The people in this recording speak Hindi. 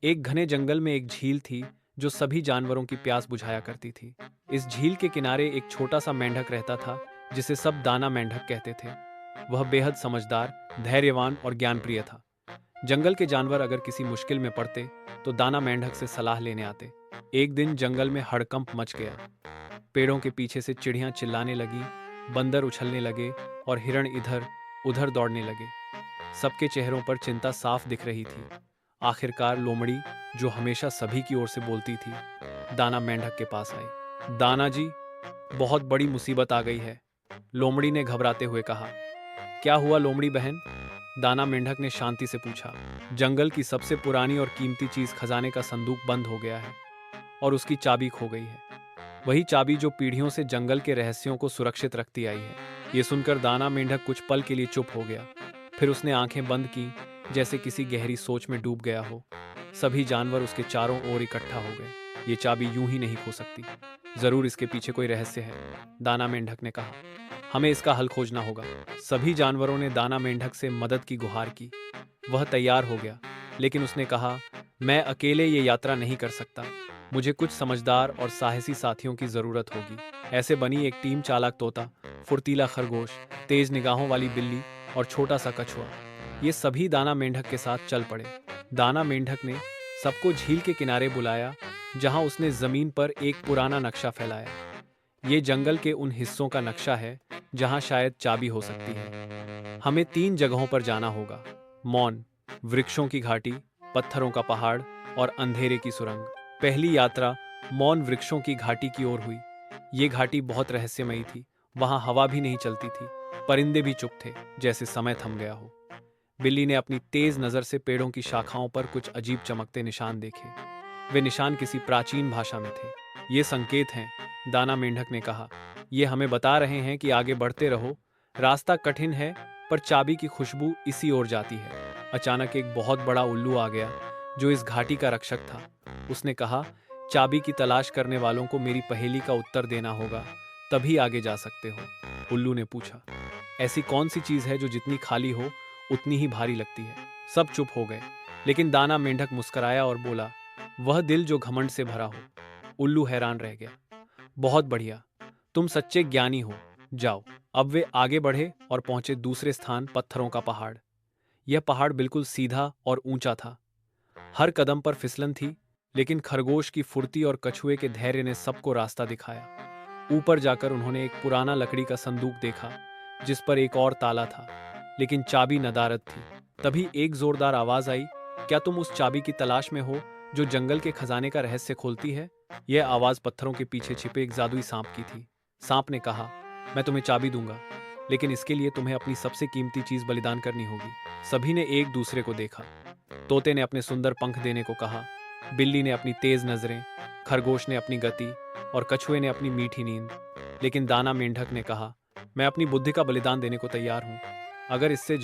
एक घने जंगल में एक झील थी जो सभी जानवरों की प्यास बुझाया करती थी। इस झील के किनारे एक छोटा सा मेंढक रहता था जिसे सब दाना मेंढक कहते थे। वह बेहद समझदार, धैर्यवान और ज्ञानप्रिय था। जंगल के जानवर अगर किसी मुश्किल में पड़ते तो दाना मेंढक से सलाह लेने आते। एक दिन जंगल में हड़कंप मच गया। पेड़ों के पीछे से चिड़ियां चिल्लाने लगी, बंदर उछलने लगे और हिरण इधर उधर दौड़ने लगे। सबके चेहरों पर चिंता साफ दिख रही थी। आखिरकार लोमड़ी, जो हमेशा सभी की ओर से बोलती थी, दाना मेंढक के पास आई। दाना जी, बहुत बड़ी मुसीबत आ गई है, लोमड़ी ने घबराते हुए कहा। क्या हुआ लोमड़ी बहन? दाना मेंढक ने शांति से पूछा। जंगल की सबसे पुरानी और कीमती चीज खजाने का संदूक बंद हो गया है और उसकी चाबी खो गई है। वही चाबी जो पीढ़ियों से जंगल के रहस्यों को सुरक्षित रखती आई है। ये सुनकर दाना मेंढक कुछ पल के लिए चुप हो गया। फिर उसने आंखें बंद की, जैसे किसी गहरी सोच में डूब गया हो। सभी जानवर उसके चारों ओर इकट्ठा हो गए। ये चाबी यूं ही नहीं खो सकती, जरूर इसके पीछे कोई रहस्य है, दाना मेंढक ने कहा। हमें इसका हल खोजना होगा। सभी जानवरों ने दाना मेंढक से मदद की गुहार की। वह तैयार हो गया, लेकिन उसने कहा, मैं अकेले ये यात्रा नहीं कर सकता। मुझे कुछ समझदार और साहसी साथियों की जरूरत होगी। ऐसे बनी एक टीम: चालाक तोता, फुर्तीला खरगोश, तेज निगाहों वाली बिल्ली और छोटा सा कछुआ। ये सभी दाना मेंढक के साथ चल पड़े। दाना मेंढक ने सबको झील के किनारे बुलाया, जहां उसने जमीन पर एक पुराना नक्शा फैलाया। ये जंगल के उन हिस्सों का नक्शा है जहां शायद चाबी हो सकती है। हमें 3 जगहों पर जाना होगा: मौन, वृक्षों की घाटी, पत्थरों का पहाड़ और अंधेरे की सुरंग। पहली यात्रा मौन वृक्षों की घाटी की ओर हुई। ये घाटी बहुत रहस्यमयी थी। वहां हवा भी नहीं चलती थी, परिंदे भी चुप थे, जैसे समय थम गया हो। बिल्ली ने अपनी तेज नजर से पेड़ों की शाखाओं पर कुछ अजीब चमकते निशान देखे। वे निशान किसी प्राचीन भाषा में थे। ये संकेत हैं, दाना मेंढक ने कहा। ये हमें बता रहे हैं कि आगे बढ़ते रहो। रास्ता कठिन है, पर चाबी की खुशबू इसी ओर जाती है। अचानक एक बहुत बड़ा उल्लू आ गया, जो इस घाटी का रक्षक था। उसने कहा, चाबी की तलाश करने वालों को मेरी पहेली का उत्तर देना होगा, तभी आगे जा सकते हो। उल्लू ने पूछा, ऐसी कौन सी चीज है जो जितनी खाली हो उतनी ही भारी लगती है? सब चुप हो गए, लेकिन दाना मेंढक मुस्कुराया और बोला, वह दिल जो घमंड से भरा हो। उल्लू हैरान रह गया। बहुत बढ़िया, तुम सच्चे ज्ञानी हो, जाओ। अब वे आगे बढ़े और पहुंचे दूसरे स्थान: पत्थरों का पहाड़। यह पहाड़ बिल्कुल सीधा और ऊंचा था। हर कदम पर फिसलन थी, लेकिन खरगोश की फुर्ती और कछुए के धैर्य ने सबको रास्ता दिखाया। ऊपर जाकर उन्होंने एक पुराना लकड़ी का संदूक देखा, जिस पर एक और ताला था, लेकिन चाबी नदारद थी। तभी एक जोरदार आवाज आई, क्या तुम उस चाबी की तलाश में हो जो जंगल के खजाने का रहस्य खोलती है? यह आवाज पत्थरों के पीछे छिपे एक जादुई सांप की थी। सांप ने कहा, मैं तुम्हें चाबी दूंगा, लेकिन इसके लिए तुम्हें अपनी सबसे कीमती चीज बलिदान करनी होगी। सभी ने एक दूसरे को देखा। तोते ने अपने सुंदर पंख देने को कहा, बिल्ली ने अपनी तेज नजरें, खरगोश ने अपनी गति और कछुए ने अपनी मीठी नींद। लेकिन दाना मेंढक ने कहा, मैं अपनी बुद्धि का बलिदान देने को तैयार हूं, अगर इससे